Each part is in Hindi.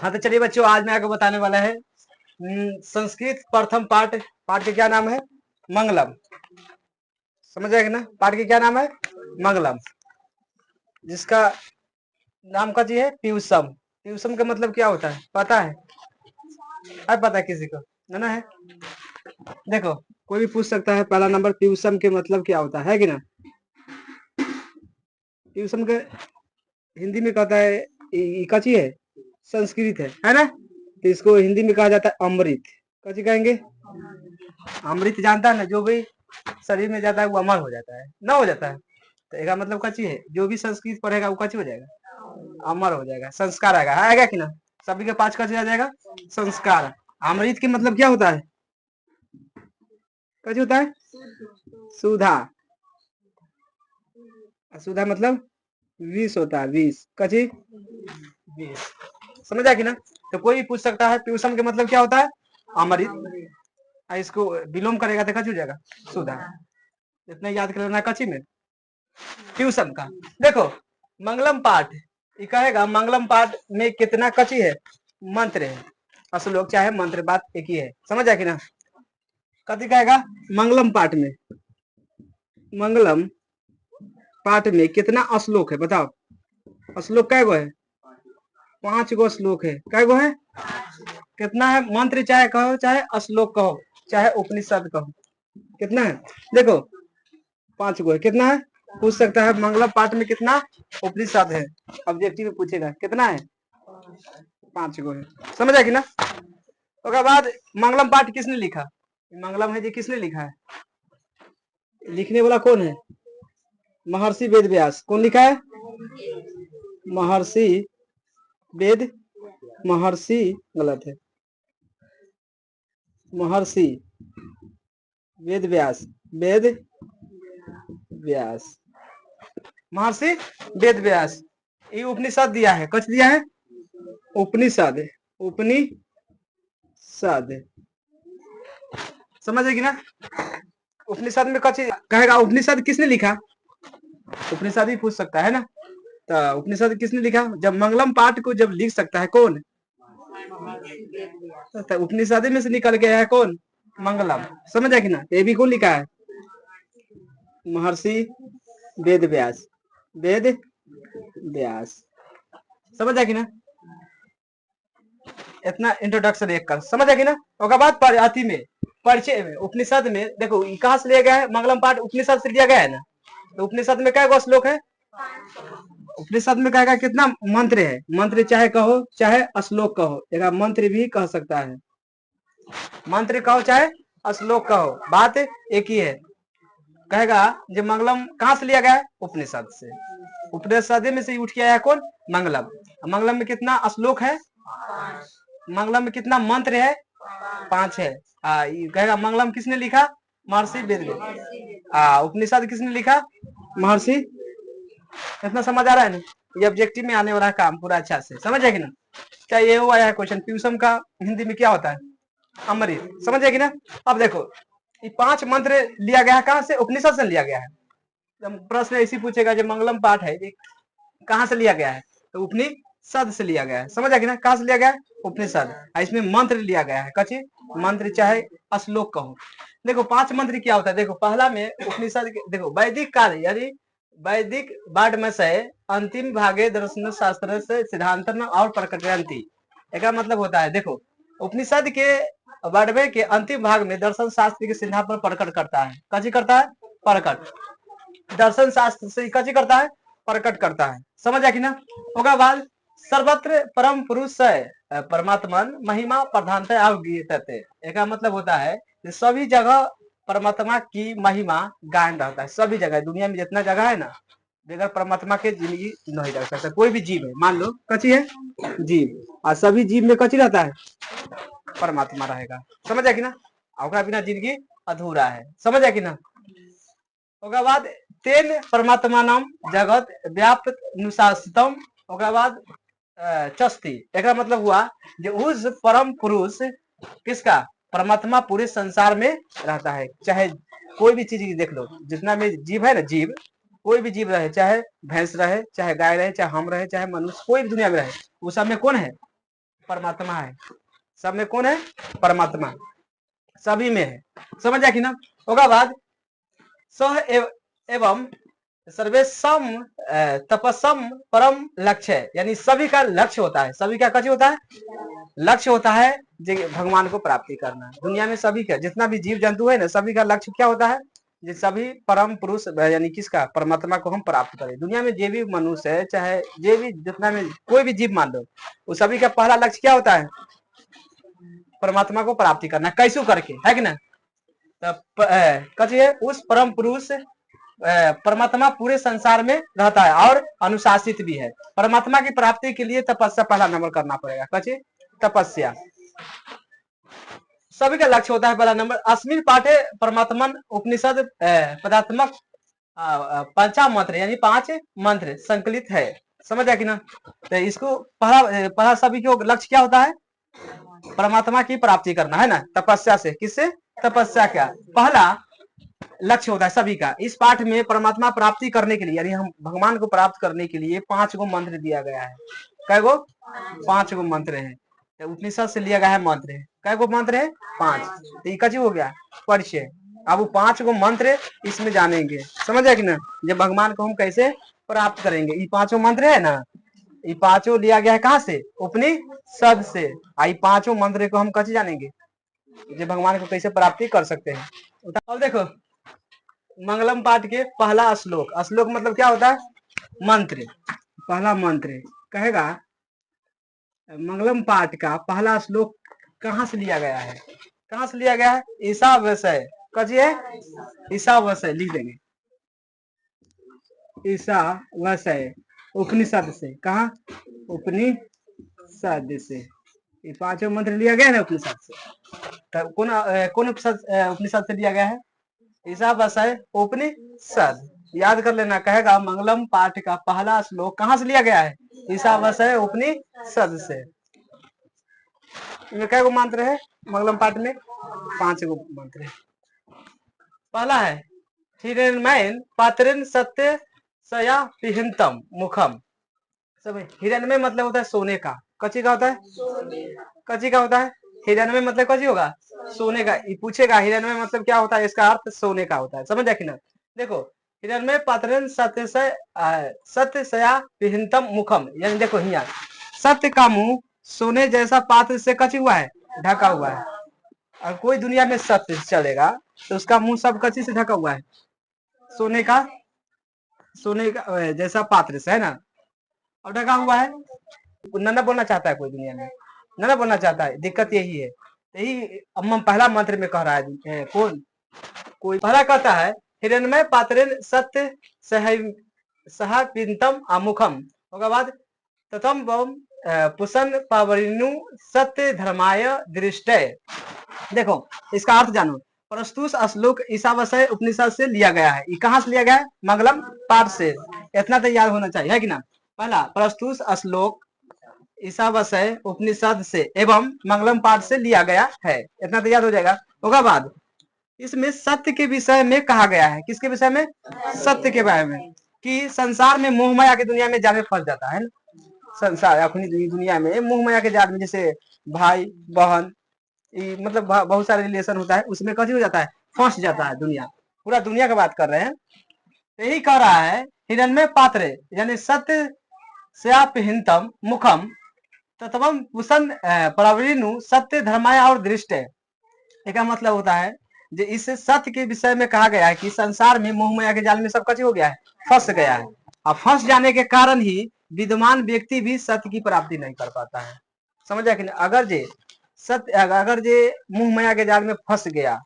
हाँ तो चलिए बच्चों, आज मैं आपको बताने वाला है संस्कृत प्रथम पाठ। पाठ के क्या नाम है? मंगलम। समझ आएगा ना? पाठ के क्या नाम है? मंगलम, जिसका नाम का जी है प्यूसम। प्यूसम का मतलब क्या होता है पता है? अब पता है किसी को? ना है? देखो, कोई भी पूछ सकता है पहला नंबर, प्यूसम के मतलब क्या होता है कि ना? प्यूसम के हिंदी में कहता है कची है, संस्कृत है ना? तो इसको हिंदी में कहा जाता है अमृत। कची कहेंगे? अमृत। जानता है ना, जो भी शरीर में जाता है वो अमर हो जाता है, ना हो जाता है। तो इसका मतलब कची है, जो भी संस्कृत पढ़ेगा वो कची हो जाएगा, अमर हो जाएगा, संस्कार आएगा कि ना? सभी के पास कची आ जाएगा, संस्कार। अमृत के मतलब क्या होता है? कची होता है? सुधा। सुधा मतलब विष होता है, विष। कची? विष। समझ आया कि ना? तो कोई भी पूछ सकता है प्यूसम के मतलब क्या होता है, अमृत। इसको विलोम करेगा तो कची हो जाएगा, सुधा। इतना याद कर लेना कची में, ट्यूशन का। देखो, मंगलम पाठ ये कहेगा, मंगलम पाठ में कितना कची है, मंत्र है। श्लोक चाहे मंत्र, बात एक ही है। समझ आया कि ना? कथी कहेगा मंगलम पाठ में? मंगलम पाठ में कितना श्लोक है बताओ? श्लोक कै गो है? 5 गो श्लोक है। कै गो है? कितना है? मंत्र चाहे कहो, चाहे श्लोक कहो, चाहे उपनिषद कहो, कितना है? देखो 5 गो है। कितना है? पूछ सकता है मंगलम पाठ में कितना उपनिषद है, ऑब्जेक्टिव में पूछेगा कितना है, 5 गो है। समझ आया कि ना? उसके बाद मंगलम पाठ किसने लिखा? मंगलम है जी, किसने लिखा है? लिखने वाला कौन है? महर्षि वेद व्यास। कौन लिखा है? महर्षि वेद, महर्षि गलत है, महर्षि वेद व्यास। वेद व्यास, महर्षि वेद व्यास। ये उपनिषद दिया है। कुछ दिया है? उपनिषद। उपनिषद। समझेगी ना? उपनिषद में कुछ कहेगा, उपनिषद किसने लिखा? उपनिषद ही पूछ सकता है ना? तो उपनिषद किसने लिखा? जब मंगलम पाठ को जब लिख सकता है कौन? तो उपनिषद में से निकल के है कौन? मंगलम। समझ आया कि ना? ये भी कौन लिखा है? महर्षि वेद व्यास। वेद व्यास। समझ आया कि ना? इतना इंट्रोडक्शन एक कर। समझ आया कि ना? उसके बाद अति में, परिचय में, उपनिषद में देखो कहां से लिया गया है? मंगलम पाठ उपनिषद से लिया गया है ना? तो उपनिषद में क्या श्लोक है? उपनिषद में कहेगा कितना मंत्र है। मंत्र चाहे कहो, चाहे श्लोक कहो। एक मंत्र भी कह सकता है, मंत्र कहो चाहे श्लोक कहो, बात एक ही है। कहेगा जो मंगलम कहां से लिया गया है? उपनिषद से। उपनिषद में से उठ के आया कौन? मंगलम। मंगलम में कितना श्लोक है? मंगलम में कितना मंत्र है? 5 है। कहेगा मंगलम किसने लिखा? महर्षि वेद। उपनिषद किसने लिखा? महर्षि। इतना समझ आ रहा है ना? ये ऑब्जेक्टिव में आने वाला काम पूरा अच्छा से। समझ आएगी ना? क्या ये हुआ है क्वेश्चन, प्यूसम का हिंदी में क्या होता है? अमृत। समझ आएगी ना? अब देखो, ये 5 मंत्र लिया गया है कहां से? उपनिषद से लिया गया है। प्रश्न ऐसी पूछेगा जो मंगलम पाठ है कहां से लिया गया है? तो उपनिषद से लिया गया है। समझ आएगी ना? कहां से लिया गया है? उपनिषद। इसमें मंत्र लिया गया है। कची मंत्र चाहे श्लोक कहो। देखो 5 मंत्र क्या होता है? देखो पहला में उपनिषद, देखो वैदिक काल यानी वैदिक बाढ़ में से अंतिम भागे दर्शन शास्त्र से सिद्धांत और प्रकटयंती। इसका मतलब होता है, देखो उपनिषद के बाढ़वे के अंतिम भाग में दर्शन शास्त्र के सिद्धांत पर प्रकट करता है। कची करता है? प्रकट। दर्शन शास्त्र से कची करता है? प्रकट करता है। समझ आया कि ना? उसके बाद सर्वत्र परम पुरुष है परमात्मा महिमा प्रधानता अवगीतते। इसका मतलब होता है सभी जगह परमात्मा की महिमा गायन रहता है। सभी जगह दुनिया में जितना जगह है ना, बगैर परमात्मा के जिंदगी नहीं रह सकता। कोई भी जीव है, मान लो कची है जीव, और सभी जीव में कची रहता है? परमात्मा रहेगा। समझ आया कि ना? ओकरा बिना जिंदगी अधूरा है। समझ आया कि ना? ओकरा बाद तेन परमात्मा नाम जगत व्याप्त अनुशासितम। ओकरा बाद चस्ती। एकरा मतलब हुआ जो उस परम पुरुष किसका? परमात्मा पूरे संसार में रहता है। चाहे कोई भी चीज देख लो, जितना में जीव है ना, जीव कोई भी जीव रहे, चाहे भैंस रहे, चाहे गाय रहे, चाहे हम रहे, चाहे मनुष्य, कोई भी दुनिया में रहे, उस सब में कौन है? परमात्मा है। सब में कौन है? परमात्मा सभी में है। समझ जाए कि ना। होगा बाद सह एवं सर्वेशम तपस्म परम लक्ष्य है, यानी सभी का लक्ष्य होता है। सभी का कच्छ होता है, लक्ष्य होता है भगवान को प्राप्ति करना। दुनिया में सभी का जितना भी जीव जंतु है ना, सभी का लक्ष्य क्या होता है? जो सभी परम पुरुष यानी किसका? परमात्मा को हम प्राप्त करें। दुनिया में जो भी मनुष्य है, चाहे जो भी जितना में कोई भी जीव मान लो, वो सभी का पहला लक्ष्य क्या होता है? परमात्मा को प्राप्ति करना। कैसू करके, है कि ना। कथिए उस परम पुरुष परमात्मा पूरे संसार में रहता है और अनुशासित भी है। परमात्मा की प्राप्ति के लिए तपस्या पहला नंबर करना पड़ेगा। कथिए तपस्या सभी का लक्ष्य होता है। पहला नंबर अस्मिन पाठे परमात्मन उपनिषद पदात्मक पंचामंत्र यानी 5 मंत्र संकलित है। समझ आया कि ना। तो इसको पहला सभी को लक्ष्य क्या होता है? परमात्मा की प्राप्ति करना, है ना। तपस्या से, किससे? तपस्या का पहला लक्ष्य होता है सभी का। इस पाठ में परमात्मा प्राप्ति करने के लिए, यानी हम भगवान को प्राप्त करने के लिए 5 गो मंत्र दिया गया है। कै गो? 5 गो मंत्र है। उपनिषद से लिया गया है मंत्र है। कै गो मंत्र है? 5। तो ये हो गया परिचय। अब वो 5 गो मंत्र इसमें जानेंगे। समझ आया कि ना। जब भगवान को हम कैसे प्राप्त करेंगे, ये 5 मंत्र है ना, ये 5 लिया गया है कहाँ से? उपनिषद से। आई 5 मंत्र को हम कैसे जानेंगे, जो भगवान को कैसे प्राप्ति कर सकते हैं। अब देखो मंगलम पाठ के पहला श्लोक। श्लोक मतलब क्या होता है? मंत्र। पहला मंत्र कहेगा मंगलम पाठ का पहला श्लोक कहाँ से लिया गया है? कहाँ से लिया गया है? ईशावास्य। कहिए ईशावास्य लिख देंगे। ईशावास्य उपनिषद से। कहा? उपनिषद से। ये 5 मंत्र लिया गया है ना उपनिषद से। तब कौन उपनिषद से लिया गया है? ईशावास्य उपनिषद। याद कर लेना। कहेगा मंगलम पाठ का पहला श्लोक कहाँ से लिया गया है? ईशावास्य उपनिषद से। इनमें कै गो मंत्र है मंगलम पाठ में? 5 गो मंत्र है। पहला है हिरण्मय पात्रेन सत्य सया पिहिंतम मुखम। सब हिरण्मय मतलब होता है सोने का। कच्ची का होता है? कच्ची का होता है। हिरण्मय मतलब कच्ची होगा? सोने का। ये पूछेगा हिरण्मय मतलब क्या होता है, इसका अर्थ सोने का होता है। समझ आया कि ना। देखो हिरण्मय पात्रेन सत्य सया पिहिंतम मुखम, यानी देखो यहाँ सत्य का मुंह सोने जैसा पात्र से कच्ची हुआ है, ढका हुआ है। और कोई दुनिया में सत्य चलेगा तो उसका मुंह सब कच्ची से ढका हुआ है, सोने का जैसा पात्र से, है ना। और ढका हुआ है। नन्ना बोलना चाहता है कोई दुनिया में, नन्ना बोलना चाहता है। दिक्कत यही है। यही पहला मंत्र में कह रहा है। कौन? कोई पहला कहता है हिरण्मय पात्रेन सत्य सह पिंतम आमुखम। उसके बाद तथम बम पुसन पावरिनु सत्य धर्माय दृष्टय। देखो इसका अर्थ जानो। प्रस्तुत श्लोक ईशावास्य उपनिषद से लिया गया है। ये कहाँ से लिया गया है? मंगलम पाठ से। इतना तो याद होना चाहिए, है कि ना। पहला प्रस्तुत श्लोक ईशावास्य उपनिषद से एवं मंगलम पाठ से लिया गया है। इतना तो याद हो जाएगा। उसके बाद इसमें सत्य के विषय में कहा गया है। किसके विषय में? सत्य के बारे में। कि संसार में मोह माया की दुनिया में जाने फंस जाता है ना। संसार अपनी दुनिया में मोह माया के जाल में, जैसे भाई बहन, मतलब बहुत सारे रिलेशन होता है, उसमें कभी हो जाता है, फंस जाता है दुनिया। पूरा दुनिया का बात कर रहे हैं। यही कह रहा है हिरण्मय पात्र यानी सत्य स्यापहिंतम मुखम तत्वम पुसन प्रवृणु सत्य धर्माय और दृष्ट। इसका मतलब होता है जो इस सत्य के विषय में कहा गया है कि संसार में मोह माया के जाल में सब कच्ची हो गया है, फंस गया है। और फंस जाने के कारण ही विद्वान व्यक्ति भी सत्य की प्राप्ति नहीं कर पाता है। समझ कि अगर जे मोह माया के जाल में फंस गया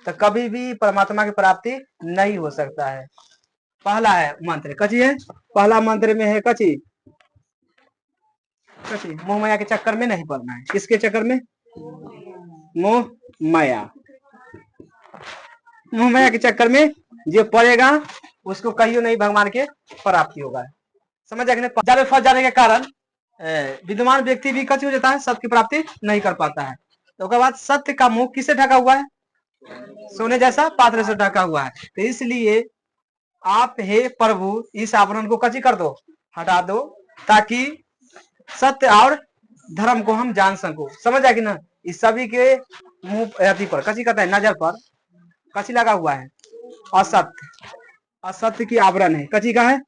तो कभी भी परमात्मा की प्राप्ति नहीं हो सकता है। पहला है मंत्र कची है। पहला मंत्र में है कची मोह माया के चक्कर में नहीं पड़ना है। किसके चक्कर में? मोह माया के चक्कर में जो पड़ेगा उसको कहियो नहीं भगवान के प्राप्ति होगा। समझ जाए फंस जाने के कारण विद्वान व्यक्ति भी कच्ची हो जाता है, सत्य की प्राप्ति नहीं कर पाता है। तो उसके बाद सत्य का मुंह किससे ढका हुआ है? सोने जैसा पात्र से ढका हुआ है। तो इसलिए आप हे प्रभु इस आवरण को कच्ची कर दो, हटा दो, ताकि सत्य और धर्म को हम जान सको। समझ आया कि ना। इस सभी के मुंह अति पर कची कहता है, नजर पर कची लगा हुआ है, असत्य। असत्य की आवरण है, कची का है,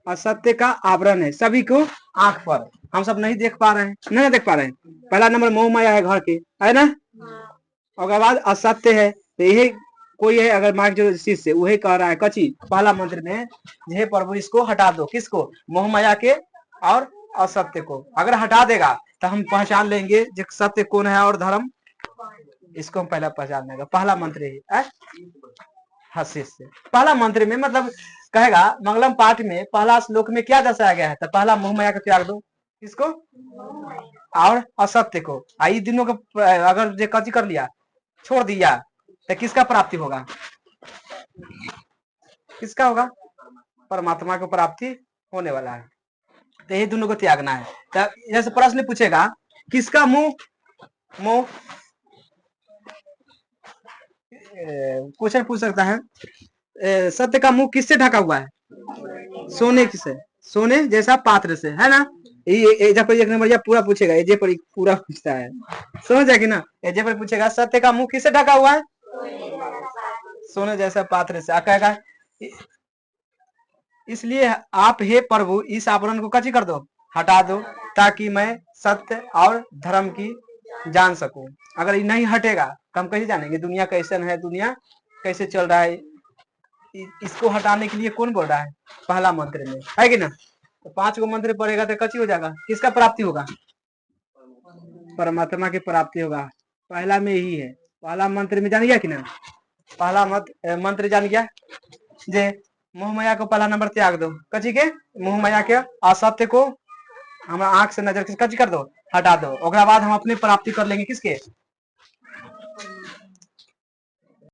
असत्य का आवरण है सभी को आंख पर। हम सब नहीं देख पा रहे हैं, नहीं देख पा रहे हैं। पहला नंबर मोह माया है घर के, है ना। और बाद असत्य है, तो यही कोई है अगर मार्ग जो शिष्य वही कह रहा है कची पहला मंत्र में, हे प्रभु इसको हटा दो, किसको, मोह माया के और असत्य को। अगर हटा देगा तो हम पहचान लेंगे जो सत्य कौन है और धर्म, इसको हम पहला पहचान लेंगे। पहला मंत्र है हाँ शिष्य। पहला मंत्र में मतलब कहेगा मंगलम पाठ में पहला श्लोक में क्या दर्शाया गया है, तो पहला मोह माया का त्याग दो, किसको, और असत्य को। आई दिनों को अगर जो कची कर लिया, छोड़ दिया, तो किसका प्राप्ति होगा, किसका होगा, परमात्मा को प्राप्ति होने वाला है। तो ये दोनों को त्यागना है। तो जैसे प्रश्न पूछेगा किसका मुंह, मुंह क्वेश्चन पूछ सकता है, सत्य का मुंह किससे ढका हुआ है, सोने से, सोने जैसा पात्र से, है ना। ये पर एक नंबर पूरा पूछेगा, एजे पर पूरा पूछता है, समझ जाएगी ना। एजे पर पूछेगा सत्य का मुंह किससे ढका हुआ है, सोने जैसा पात्र से। कहेगा इसलिए आप हे प्रभु इस आवरण को कची कर दो, हटा दो, ताकि मैं सत्य और धर्म की जान सकूं। अगर ये नहीं हटेगा तो हम कैसे जानेंगे दुनिया कैसे है, दुनिया कैसे चल रहा है। इसको हटाने के लिए कौन बोल रहा है, पहला मंत्र में, है कि ना। तो 5 गो मंत्र पढ़ेगा तो कची हो जाएगा, किसका प्राप्ति होगा, परमात्मा की प्राप्ति होगा। पहला में ही है, पहला मंत्र में जान गया कि ना। पहला मंत्र जान गया जे मोह माया को पहला नंबर त्याग दो, कची के, मोह माया के असत्य को हमारा आंख से नजर कची कर दो, हटा दो। ओकरा बाद हम अपनी प्राप्ति कर लेंगे किसके,